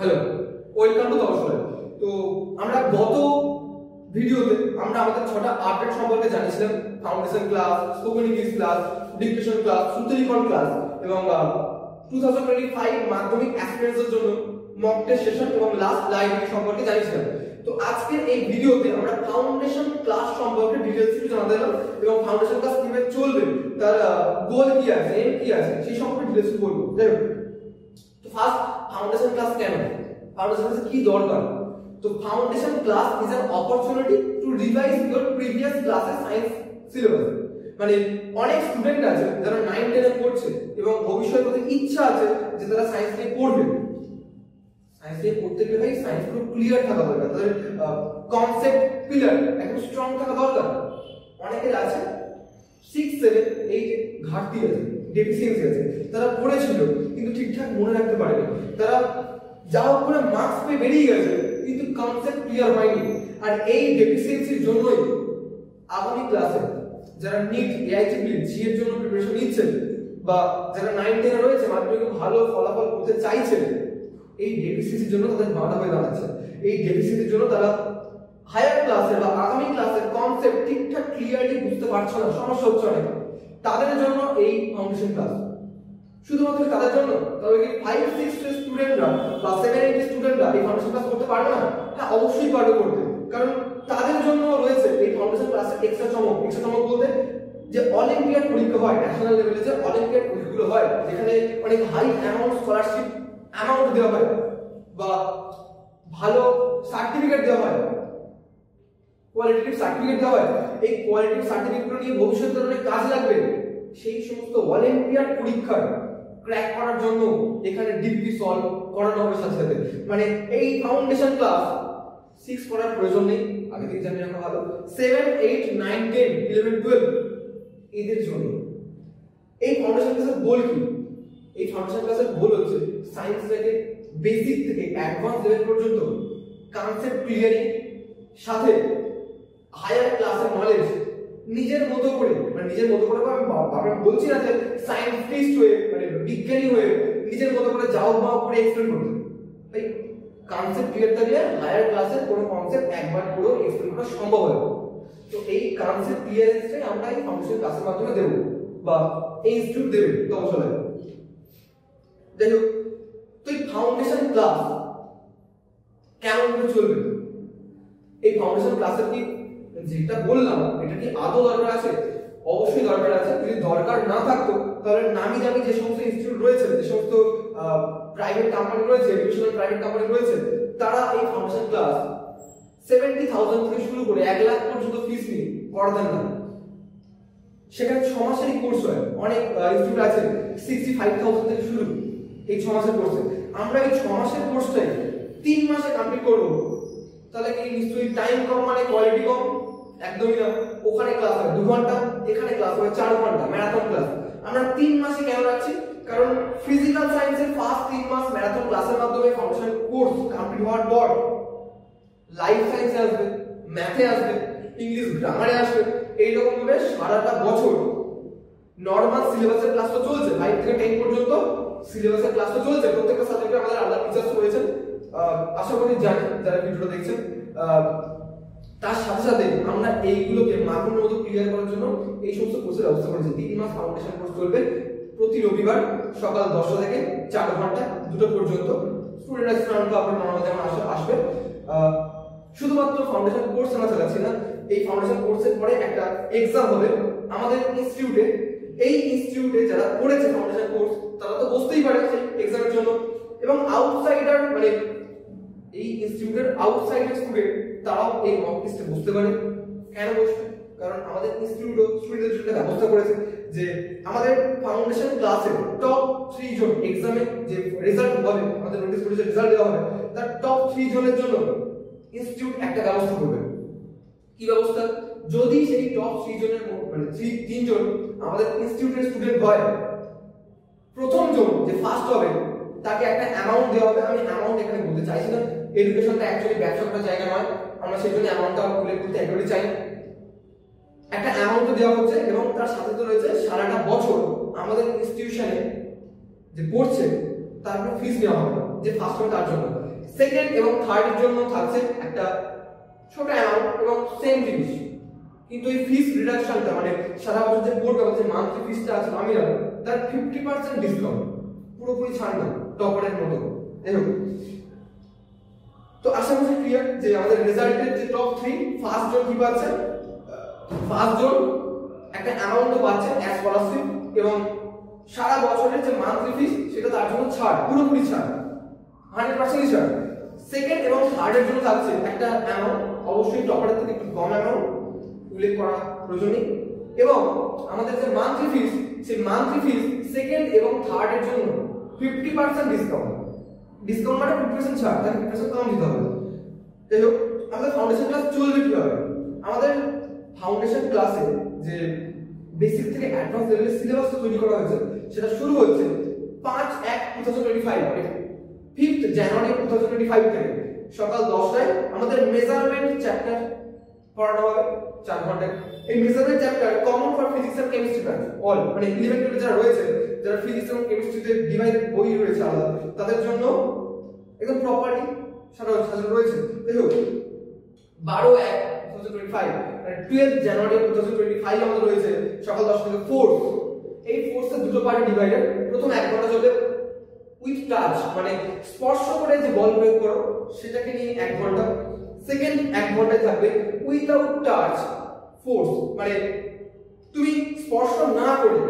Hello, welcome to দর্শক। তো আমরা গত ভিডিওতে আমরা আমাদের 6টা আপডেট সম্পর্কে জানিয়েছিলাম। Foundation class, spoken English class, dictation class, সুত্রীকরণ ক্লাস এবং 2025 মাধ্যমিক অ্যাসপিরেন্টসের জন্য মক টেস্ট সেশন এবং লাস্ট লাইব্রেরি সম্পর্কে জানিয়েছিলাম। তো আজকের এই ভিডিওতে আমরা ফাউন্ডেশন ক্লাস সম্পর্কে ডিটেইলস একটু জানাতে গেলাম এবং ফাউন্ডেশন ক্লাস কিভাবে চলবে, তার গোল কি আছে, এম কি আছে, সেই সম্পর্কে ডিটেইলস বলবো। যাই হোক, তো ফার্স্ট ফাউন্ডেশন ক্লাস কেন, ফাউন্ডেশন ক্লাস কি দরকার? তো foundation class is an opportunity to revise your previous classes science syllabus. মানে অনেক স্টুডেন্ট আছে যারা 9 10 এ পড়ছে এবং ভবিষ্যতে তাদের ইচ্ছা আছে যে তারা সায়েন্স নিয়ে পড়বে। সায়েন্স নিয়ে পড়তে গেলে ভাই সায়েন্স পুরো ক্লিয়ার থাকা দরকার, তাদের কনসেপ্ট পিলার একদম স্ট্রং থাকা দরকার। অনেকের আছে 6 7 8 ঘাটতি আছে, ডেফিসিয়েন্সি আছে, তারা পড়েছিল কিন্তু ঠিকঠাক মনে রাখতে পারেনি। তারা যা করে মার্কস পেয়ে বেরিয়ে গেছে কিন্তু কনসেপ্ট ক্লিয়ার হয়নি। আর এই ডেফিসিয়েন্সির জন্যই আগামী ক্লাসে যারা নিট এআইটিবি জি এর জন্য প্রিপারেশন নিচ্ছেন বা যারা 9 10 এ রয়েছে মাধ্যমিকে ভালো ফলাফল করতে চাইছেন, এই ডেফিসিয়েন্সির জন্য তাদের বাধা হয়ে দাঁড়াচ্ছে। এই ডেফিসিয়েন্সির জন্য তারা হায়ার ক্লাসে বা আগামী ক্লাসের কনসেপ্ট ঠিকঠাক ক্লিয়ারলি বুঝতে পারছে না, সমস্যা হচ্ছে অনেক। তাদের জন্য এই ফাউন্ডেশন ক্লাস শুধুমাত্র তাদের জন্য। তবে কি 5 6 স্টুডেন্টরা বা 7 8 স্টুডেন্টরা এই ফাউন্ডেশন ক্লাস করতে পারবে না? হ্যাঁ, অবশ্যই পারবে করতে, কারণ তাদের জন্য রয়েছে এই ফাউন্ডেশন ক্লাসের এক্সট্রা চমক। এক্সট্রা চমক বলতে যে অলিম্পিয়াড পরীক্ষা হয়, ন্যাশনাল লেভেলে যে অলিম্পিয়াড পরীক্ষাগুলো হয় যেখানে অনেক হাই অ্যামাউন্ট স্কলারশিপ অ্যামাউন্ট দেওয়া হয় বা ভালো সার্টিফিকেট দেওয়া হয়, কোয়ালিটেটিভ সার্টিফিকেট দেওয়া হয়। এই কোয়ালিটেটিভ সার্টিফিকেটগুলো নিয়ে ভবিষ্যতে অনেক কাজে লাগবে। সেই সমস্ত অলিম্পিয়াড পরীক্ষার ক্র্যাক করার জন্য এখানে ডিপি সলভ করানো হবে সাথে সাথে। মানে এই ফাউন্ডেশন ক্লাস 6 পড়ার প্রয়োজন নেই, আগে থেকে জানিয়ে রাখা ভালো। 7 8 9 10 11 12 এদের জন্য এই ফাউন্ডেশন ক্লাসের গোল কি? এই ফাউন্ডেশন ক্লাসের গোল হচ্ছে সায়েন্স থেকে বেসিক থেকে অ্যাডভান্স লেভেল পর্যন্ত কনসেপ্ট ক্লিয়ারিং সাথে হায়ার ক্লাসের নলেজ নিজের মতো করে, মানে নিজের মতো করে আমি বলছি না যে সায়েন্টিস্ট হয়ে মানে বিজ্ঞানী হয়ে নিজের মতো করে যাও মাও করে এক্সপ্লেন করতে। তাই কনসেপ্ট ক্লিয়ার থাকলে হায়ার ক্লাসের কোনো কনসেপ্ট একবার পুরো এক্সপ্লেন করা সম্ভব হবে। তো এই কনসেপ্ট ক্লিয়ারেন্সটাই আমরা এই ফাউন্ডেশন ক্লাসের মাধ্যমে দেব বা এই ইনস্টিটিউট দেবে তখন। যাই হোক, তো এই ফাউন্ডেশন ক্লাস কেমন করে চলবে? এই ফাউন্ডেশন ক্লাসের কি যেটা বললাম এটা কি আদৌ দরকার আছে? অবশ্যই দরকার আছে। যদি দরকার না থাকতো তাহলে নামি দামি যে সমস্ত ইনস্টিটিউট রয়েছে, যে সমস্ত প্রাইভেট কোম্পানি রয়েছে, এডুকেশনাল প্রাইভেট কোম্পানি রয়েছে, তারা এই ফাউন্ডেশন ক্লাস 70,000 থেকে শুরু করে 1 লাখ পর্যন্ত ফিস নিয়ে পড়াতেন না। সেখানে 6 মাসেরই কোর্স হয়। অনেক ইনস্টিটিউট আছে 65,000 থেকে শুরু এই 6 মাসের কোর্স। আমরা এই 6 মাসের কোর্সটাই 3 মাসে কমপ্লিট করব। তাহলে কি নিশ্চয়ই টাইম কম মানে কোয়ালিটি কম? একদমই না। ওখানে ক্লাস হয় 2 ঘন্টা, এখানে ক্লাস হয় 4 ঘন্টা, ম্যারাথন ক্লাস। আমরা 3 মাসে কেন রাখছি? কারণ ফিজিক্যাল সায়েন্সের ফার্স্ট 3 মাস ম্যারাথন ক্লাসের মাধ্যমে ফাউন্ডেশন কোর্স কমপ্লিট হওয়ার পর লাইফ সায়েন্সে আসবে, ম্যাথে আসবে, ইংলিশ গ্রামারে আসবে। এইরকম ভাবে সারাটা বছর নরমাল সিলেবাসের ক্লাস তো চলছে, 5 থেকে 10 পর্যন্ত সিলেবাসের ক্লাস তো চলছে। প্রত্যেকটা সাবজেক্টে আমাদের আলাদা টিচার্স রয়েছেন, আশা করি জানেন যারা ভিডিওটা দেখছেন। তার সাথে সাথে আমরা এইগুলোকে মাধ্যমের মতো ক্লিয়ার করার জন্য এই সমস্ত কোর্সের ব্যবস্থা করেছি। 3 মাস ফাউন্ডেশন কোর্স চলবে প্রতি রবিবার সকাল 10টা থেকে 4 ঘন্টা 2টো পর্যন্ত। স্টুডেন্টরা স্টুডেন্টরা আপনার নরমাল যেমন আসবে। শুধুমাত্র ফাউন্ডেশন কোর্স আমরা চালাচ্ছি না, এই ফাউন্ডেশন কোর্সের পরে একটা এক্সাম হবে আমাদের ইনস্টিটিউটে। এই ইনস্টিটিউটে যারা পড়েছে ফাউন্ডেশন কোর্স তারা তো বসতেই পারে সেই এক্সামের জন্য, এবং আউটসাইডার মানে এই ইনস্টিটিউটের আউটসাইডার স্টুডেন্ট তারাও এই মক টেস্টে বসতে পারে। কেন বসবে? কারণ আমাদের ইনস্টিটিউটও স্টুডেন্টদের জন্য ব্যবস্থা করেছে যে আমাদের ফাউন্ডেশন ক্লাসের টপ 3 জন এক্সামে যে রেজাল্ট হবে, আমাদের নোটিশ করেছে রেজাল্ট দেওয়া হবে, তার টপ 3 জনের জন্য ইনস্টিটিউট একটা ব্যবস্থা করবে। কি ব্যবস্থা? যদি সেই টপ 3 জনের মানে 3 জন আমাদের ইনস্টিটিউটের স্টুডেন্ট হয়, প্রথম জন যে ফার্স্ট হবে তাকে একটা অ্যামাউন্ট দেওয়া হবে। আমি অ্যামাউন্ট এখানে বলতে চাইছি না, এডুকেশনটা অ্যাকচুয়ালি ব্যবসা করার জায়গা নয়, আমরা সেই জন্য অ্যামাউন্টটা উল্লেখ করতে একেবারেই চাই। একটা অ্যামাউন্ট দেওয়া হচ্ছে এবং তার সাথে তো রয়েছে সারাটা বছর আমাদের ইনস্টিটিউশনে যে পড়ছে তার কোনো ফিস নেওয়া হবে না, যে ফার্স্ট হবে তার জন্য। সেকেন্ড এবং থার্ড এর জন্য থাকছে একটা ছোট অ্যামাউন্ট এবং সেম জিনিস, কিন্তু এই ফিস রিডাকশনটা মানে সারা বছর যে পড়বে যে মান্থলি ফিসটা আছে মামিরা তার 50% ডিসকাউন্ট, পুরোপুরি ছাড় না টপারের মতো। দেখুন, তো আশা করি ক্লিয়ার যে আমাদের রেজাল্টের যে টপ 3 ফার্স্ট জন কি পাচ্ছে, ফার্স্ট জন একটা অ্যামাউন্ট পাচ্ছে অ্যাজ স্কলারশিপ এবং সারা বছরের যে মান্থলি ফিস সেটা তার জন্য ছাড়, পুরোপুরি ছাড়, 100% ছাড়। সেকেন্ড এবং থার্ড এর জন্য থাকছে একটা অ্যামাউন্ট, অবশ্যই টপারের থেকে একটু কম অ্যামাউন্ট, উল্লেখ করা প্রয়োজন নেই। এবং আমাদের যে মান্থলি ফিস, সেই মান্থলি ফিস সেকেন্ড এবং থার্ড এর জন্য 50% ডিসকাউন্ট, ডিসকাউন্ট মানে 50% ছাড়, তাহলে 50% কম দিতে হবে। যাই হোক, আমাদের ফাউন্ডেশন ক্লাস চলবে কিভাবে? আমাদের ফাউন্ডেশন ক্লাসে যে বেসিক থেকে অ্যাডভান্স লেভেলের সিলেবাস তৈরি করা হয়েছে সেটা শুরু হচ্ছে 5/1/2025 মানে 5th জানুয়ারি 2025 থেকে সকাল 10টায় আমাদের মেজারমেন্ট চ্যাপ্টার পড়ানো হবে 4 ঘন্টায়। এই measurement chapter common for physics and chemistry branch all, মানে 11 টুয়েলভ যারা রয়েছে, যারা ফিজিক্স এবং কেমিস্ট্রিতে ডিভাইডেড বই রয়েছে আলাদা, তাদের জন্য একদম প্রপারলি সাজানো রয়েছে। দেখো 12/1/2025 মানে 12th জানুয়ারি 2025 আমাদের রয়েছে সকাল 10টা থেকে ফোর্স। এই ফোর্সে দুটো পার্টে ডিভাইডেড। প্রথম 1 ঘন্টা চলবে উইথ টাচ মানে স্পর্শ করে যে বল প্রয়োগ করো সেটাকে নিয়ে 1 ঘন্টা। সেকেন্ড 1 ঘন্টায় থাকবে উইদাউট টাচ ফোর্স, মানে তুমি স্পর্শ না করে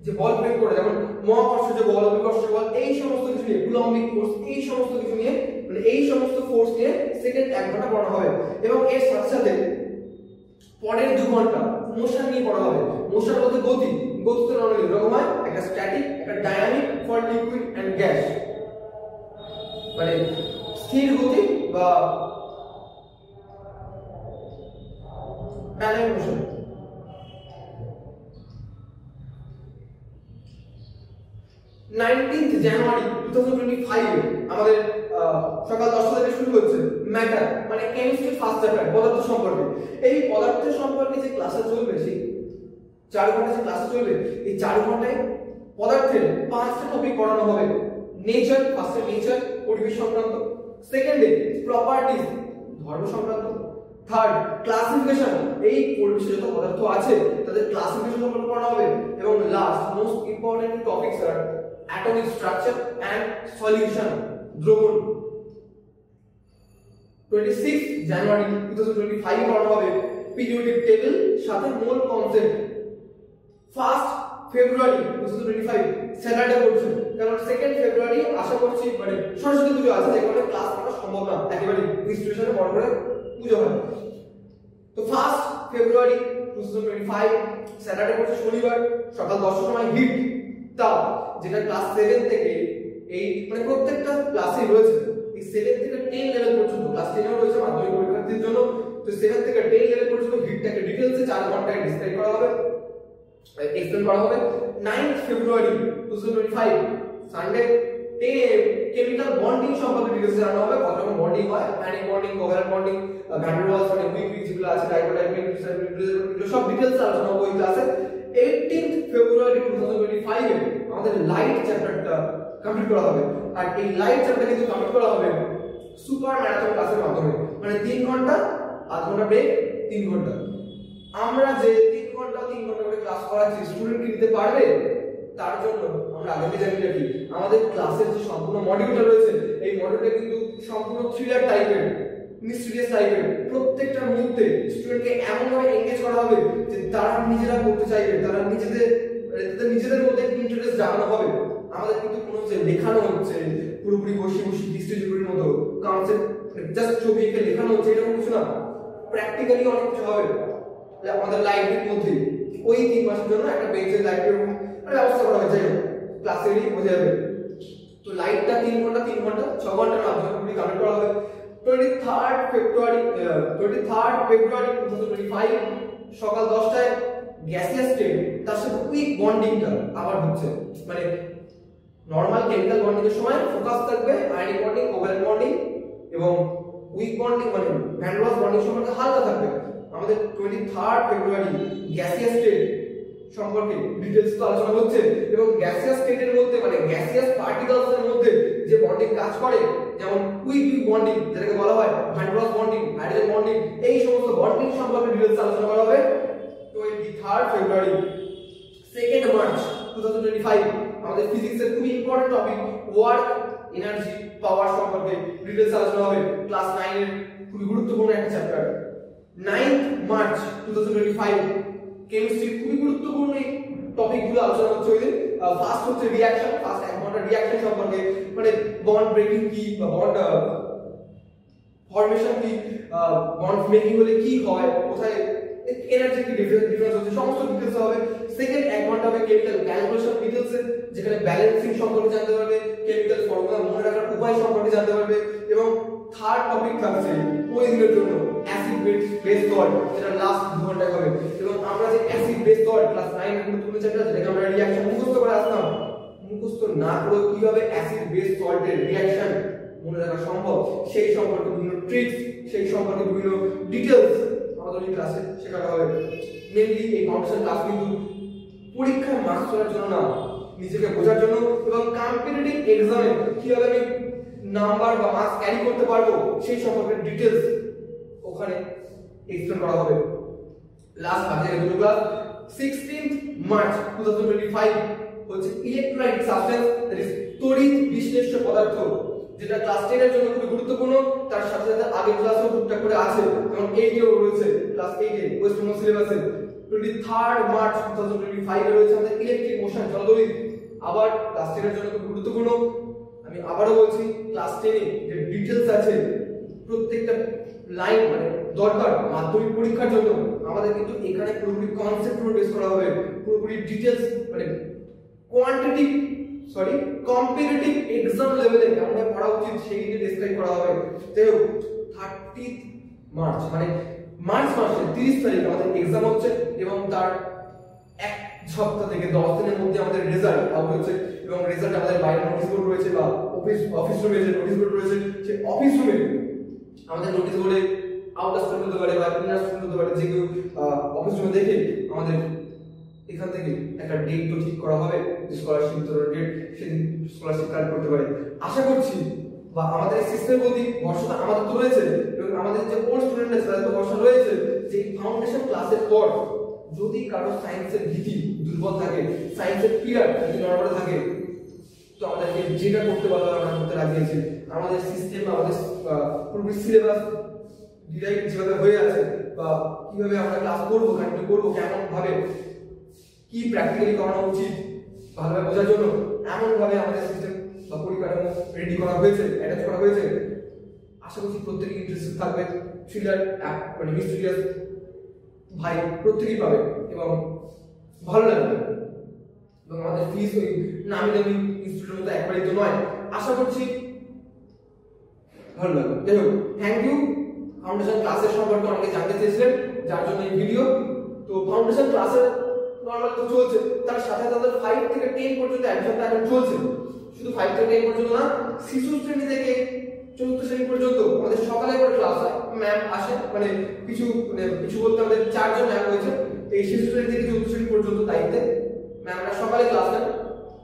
যে বল প্রয়োগ করো, যেমন মহাকর্ষ যে বল, অভিকর্ষ বল, এই সমস্ত কিছু নিয়ে, কুলম্বিক ফোর্স, এই সমস্ত কিছু নিয়ে মানে এই সমস্ত ফোর্স নিয়ে সেকেন্ড 1 ঘন্টা পড়া হবে। এবং এর সাথে সাথে পরের 2 ঘন্টা মোশন নিয়ে পড়া হবে। মোশন বলতে গতি, গতিতে নরমালি এরকম হয়, একটা স্ট্যাটিক, একটা dynamic for liquid and gas, মানে স্থির গতি বা ডাইনামিক মোশন। জানুয়ারি 2025 আমাদের সকাল 10টা থেকে শুরু হচ্ছে ম্যাটার মানে কেমিস্ট্রি ফার্স্ট চ্যাপ্টার, পদার্থ সম্পর্কে। এই পদার্থের সম্পর্কে যে ক্লাসে চলবে, সেই 4 ঘন্টা যে ক্লাসে চলবে, এই 4 ঘন্টায় পদার্থের 5টা টপিক পড়ানো হবে। নেচার, ফার্স্টে নেচার পরিবেশ সংক্রান্ত, সেকেন্ডে প্রপার্টিজ ধর্ম সংক্রান্ত, থার্ড ক্লাসিফিকেশন এই পরিবেশে যত পদার্থ আছে তাদের ক্লাসিফিকেশন সম্পর্কে পড়ানো হবে, এবং লাস্ট মোস্ট ইম্পর্টেন্ট টপিকস আর atomic structure and solution দ্রবণ। 26 জানুয়ারি 2025 পড়ানো হবে পিরিয়ডিক টেবিল সাথে মূল কনসেপ্ট। 1 ফেব্রুয়ারি 2025 স্যাটারডে পড়ছে, কারণ 2 ফেব্রুয়ারি আশা করছি মানে সরস্বতী পুজো আছে, যে কারণে ক্লাস করা সম্ভব না, একেবারে ইনস্টিটিউশনে বড় করে পুজো হয়। তো 1 ফেব্রুয়ারি 2025 স্যাটারডে পড়ছে শনিবার, সকাল 10টার সময় হিট তাও, যেটা ক্লাস 7 থেকে 8 মানে প্রত্যেকটা ক্লাসে রয়েছে। এই 7 থেকে 10 লেভেল পর্যন্ত, ক্লাস 10 এও রয়েছে মাধ্যমিক পরীক্ষার্থীদের জন্য, তো 7 থেকে 10 লেভেল পর্যন্ত হিটটাকে ডিটেইলসে 4 ঘন্টায় ডিসক্রাইব করা হবে, এক্সপ্লেন করা হবে। 9 February 2025 Sunday 10 AM chemical bonding সম্পর্কে ডিটেইলস জানানো হবে, কত রকম বন্ডিং হয়, ionic bonding, covalent bonding, van der Waals মানে উইক যেগুলো আছে, ডাইকোটাইপিক, সব ডিটেইলস আলোচনা হবে এই ক্লাসে। 18 ফেব্রুয়ারি 2025 এ আমাদের লাইট চ্যাপ্টারটা কমপ্লিট করা হবে, আর এই লাইট চ্যাপ্টার কিন্তু কমপ্লিট করা হবে সুপার ম্যারাথন ক্লাসের মাধ্যমে, মানে 3 ঘন্টা, আধ ঘন্টা ব্রেক, 3 ঘন্টা। আমরা যে 3 ঘন্টা করে ক্লাস করাচ্ছি, স্টুডেন্ট কি নিতে পারবে? তার জন্য আমরা আগে জানি রাখি আমাদের ক্লাসের যে সম্পূর্ণ মডিউলটা রয়েছে, এই মডিউলটা কিন্তু সম্পূর্ণ থ্রিলার টাইপের, মিস্টিরিয়াস টাইপের। প্রত্যেকটা মুহূর্তে স্টুডেন্টকে এমন ভাবে এনগেজ করা হবে যে তারা নিজেরা করতে চাইবে, তারা নিজেদের মধ্যে ইন্টারেস্ট জাগানো হবে। আমাদের কিন্তু কোনো যে লেখানো হচ্ছে পুরোপুরি বসে ডিস্ট্রিবিউটের মতো কনসেপ্ট জাস্ট ছবি এঁকে লেখানো হচ্ছে এরকম কিছু না, প্র্যাকটিক্যালি অনেক কিছু হবে। আমাদের লাইব্রেরির মধ্যে ওই 3 মাসের জন্য একটা বেঞ্চের লাইব্রেরি ব্যবস্থা করা হয়েছে, ক্লাসেরই বোঝা যাবে। তো লাইটটা 3 ঘন্টা 6 ঘন্টার মাধ্যমে কমপ্লিট করা হবে। 23 ফেব্রুয়ারি 2025 সকাল 10টায় গ্যাসিয়াস স্টেট তার সাথে কুইক বন্ডিংটা আবার হচ্ছে, মানে নরমাল কেমিক্যাল বন্ডিং এর সময় ফোকাস থাকবে আয়নিক বন্ডিং, কোভ্যালেন্ট বন্ডিং এবং উইক বন্ডিং মানে ভ্যান ডার ওয়ালস বন্ডিং সম্পর্কে হালকা থাকবে। আমাদের 23 ফেব্রুয়ারি গ্যাসিয়াস স্টেট সম্পর্কে ডিটেইলস তো আলোচনা হচ্ছে, এবং গ্যাসিয়াস স্টেটের মধ্যে মানে গ্যাসিয়াস পার্টিকেলস এর মধ্যে যে বন্ডিং কাজ করে, যেমন কুইক বন্ডিং যেটাকে বলা হয়, ভ্যান ডের ওয়ালস বন্ডিং, হাইড্রোজেন বন্ডিং, এই সমস্ত বন্ডিং সম্পর্কে ডিটেইলস আলোচনা করা হবে 23 ফেব্রুয়ারি। 2 মার্চ 2025 আমাদের ফিজিক্সের খুবই ইম্পর্টেন্ট টপিক ওয়ার্ক, এনার্জি, পাওয়ার সম্পর্কে ডিটেইলস আলোচনা হবে, ক্লাস 9 এর খুবই গুরুত্বপূর্ণ একটা চ্যাপ্টার। 9 মার্চ 2025 কেমিস্ট্রি খুবই গুরুত্বপূর্ণ টপিকগুলো আলোচনা হচ্ছে ওই দিন। ফার্স্ট হচ্ছে রিঅ্যাকশন, ফার্স্ট 1 ঘন্টা রিঅ্যাকশন সম্পর্কে, মানে বন্ড ব্রেকিং কি বা বন্ড ফর্মেশন কি, বন্ড মেকিং হলে কি হয়, কোথায় এনার্জি কি ডিফারেন্স হচ্ছে, সমস্ত ডিটেইলস হবে। সেকেন্ড 1 ঘন্টা হবে কেমিক্যাল ক্যালকুলেশন ডিটেইলস, যেখানে ব্যালেন্সিং সম্পর্কে জানতে পারবে, কেমিক্যাল ফর্মুলা মনে রাখার উপায় সম্পর্কে জানতে পারবে। এবং থার্ড টপিক থাকছে ওই দিনের জন্য অ্যাসিড বেস সল্ট, যেটা লাস্ট 2 ঘন্টায় হবে। এবং আমরা যে অ্যাসিড বেস সল্ট ক্লাস 9 এর গুরুত্বপূর্ণ চ্যাপ্টার, যেটাকে আমরা রিঅ্যাকশন মুখস্থ করে আসলাম, মুখস্থ না করে কিভাবে অ্যাসিড বেস সল্টের রিঅ্যাকশন মনে রাখা সম্ভব, সেই সম্পর্কে বিভিন্ন ট্রিক্স, সেই সম্পর্কে বিভিন্ন ডিটেইলস আমাদের এই ক্লাসে শেখানো হবে। মেইনলি এই ফাউন্ডেশন ক্লাস কিন্তু পরীক্ষায় মার্কস করার জন্য না, নিজেকে বোঝার জন্য এবং কম্পিটিটিভ এক্সামে কিভাবে আমি নাম্বার বা মার্কস ক্যারি করতে পারবো সেই সম্পর্কে ডিটেইলস ওখানে এক্সপ্লেন করা হবে। লাস্ট বাজে দুটো ক্লাস 16 মার্চ 2025 হচ্ছে ইলেকট্রোলাইট সাবস্টেন্স, দ্যাট ইজ তড়িৎ বিশ্লেষ্য পদার্থ, যেটা ক্লাস 10 এর জন্য খুব গুরুত্বপূর্ণ। তার সাথে সাথে আগের ক্লাসও টুকটাক করে আছে, এবং 8 এও রয়েছে, ক্লাস 8 এ ওয়েস্ট বেঙ্গল সিলেবাসে। 23 মার্চ 2025 এ রয়েছে আমাদের ইলেকট্রিক মোশন, জলতড়িৎ, আবার ক্লাস 10 এর জন্য খুব গুরুত্বপূর্ণ। আমি আবারও বলছি, ক্লাস 10 এ যে ডিটেইলস আছে প্রত্যেকটা লাইন মানে দরকার মাধ্যমিক পরীক্ষার জন্য, আমাদের কিন্তু এখানে পুরোপুরি কনসেপ্ট উপর বেস করা হবে, পুরোপুরি ডিটেইলস মানে কম্পিটিটিভ এক্সাম লেভেলে কেমন পড়া উচিত সেই নিয়ে ডেসক্রাইব করা হবে। তাই 30 মার্চ মানে মার্চ মাসের 30 তারিখ আমাদের এক্সাম হচ্ছে, এবং তার এক সপ্তাহ থেকে 10 দিনের মধ্যে আমাদের রেজাল্ট আউট হচ্ছে, এবং রেজাল্ট আমাদের বাইরে নোটিশ বোর্ড রয়েছে বা অফিস রুমে যে নোটিশ বোর্ড রয়েছে, সেই অফিস রুমে আমাদের নোটিশ বোর্ডে আউট স্টুডেন্ট হতে পারে বা ইনার স্টুডেন্ট হতে পারে, যে কেউ অফিস রুমে দেখে আমাদের এখান থেকে একটা ডেট তো ঠিক করা হবে, স্কলারশিপ বিতরণের ডেট, সেদিন স্কলারশিপ কালেক্ট করতে পারে। আশা করছি বা আমাদের সিস্টেমের প্রতি ভরসা আমাদের তো রয়েছে, এবং আমাদের যে ওল্ড স্টুডেন্ট আছে তাদের তো ভরসা রয়েছে যে ফাউন্ডেশন ক্লাসের পর যদি কারো সায়েন্সের ভীতি দুর্বল থাকে, সায়েন্সের ফিয়ার যদি নড়বড়ে থাকে, তো আমাদেরকে যেটা করতে বলা আমরা করতে রাজি আছি। আমাদের সিস্টেম, আমাদের পুরোপুরি সিলেবাস ডিরাইভ যেভাবে হয়ে আছে, বা কিভাবে আমরা ক্লাস করবো, কন্টিনিউ করবো, কেমন ভাবে কি প্র্যাকটিক্যালি করানো উচিত ভালোভাবে বোঝার জন্য, এমন ভাবে আমাদের সিস্টেম বা পরিকাঠামো রেডি করা হয়েছে, অ্যাটাচ করা হয়েছে। আশা করছি প্রত্যেকেই ইন্টারেস্টেড থাকবে, থ্রিলার মানে মিস্টেরিয়াস ভাই প্রত্যেকেই পাবে এবং ভালো লাগবে। এবং আমাদের ফিস ওই নামি দামি ইনস্টিটিউটের মতো একবারই তো নয়, আশা করছি ভালো লাগবে। যাই হোক, থ্যাংক ইউ। ফাউন্ডেশন ক্লাসের সম্পর্কে অনেকে জানতে চেয়েছিলেন, যার জন্য এই ভিডিও। তো ফাউন্ডেশন ক্লাসের নরমাল তো চলছে, তার সাথে তাদের 5 থেকে 10 পর্যন্ত অ্যাডমিশনটা এখন চলছে। শুধু 5 থেকে 10 পর্যন্ত না, শিশু শ্রেণী থেকে 4th শ্রেণী পর্যন্ত আমাদের সকালে করে ক্লাস হয়, ম্যাম আসে, মানে কিছু বলতে আমাদের 4 জন ম্যাম রয়েছে এই শিশু শ্রেণী থেকে 4th শ্রেণী পর্যন্ত দায়িত্বে। ম্যামরা সকালে ক্লাস নেন,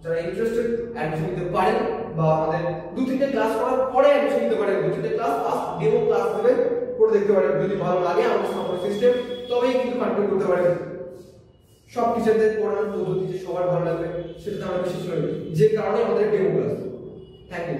যারা ইন্টারেস্টেড অ্যাডমিশন নিতে পারেন, বা আমাদের 2-3টে ক্লাস করার পরে অ্যাডমিশন নিতে পারেন। 2-3টে ক্লাস ফার্স্ট ডেমো ক্লাস দেবে, করে দেখতে পারেন, যদি ভালো লাগে আমাদের সম্পূর্ণ সিস্টেম তবেই কিন্তু কন্টিনিউ করতে পারেন। সব টিচারদের পড়ানোর পদ্ধতি যে সবার ভালো লাগবে সেটা তো আমরা বিশেষ করি, যে কারণে আমাদের ডেমো ক্লাস। Thank you.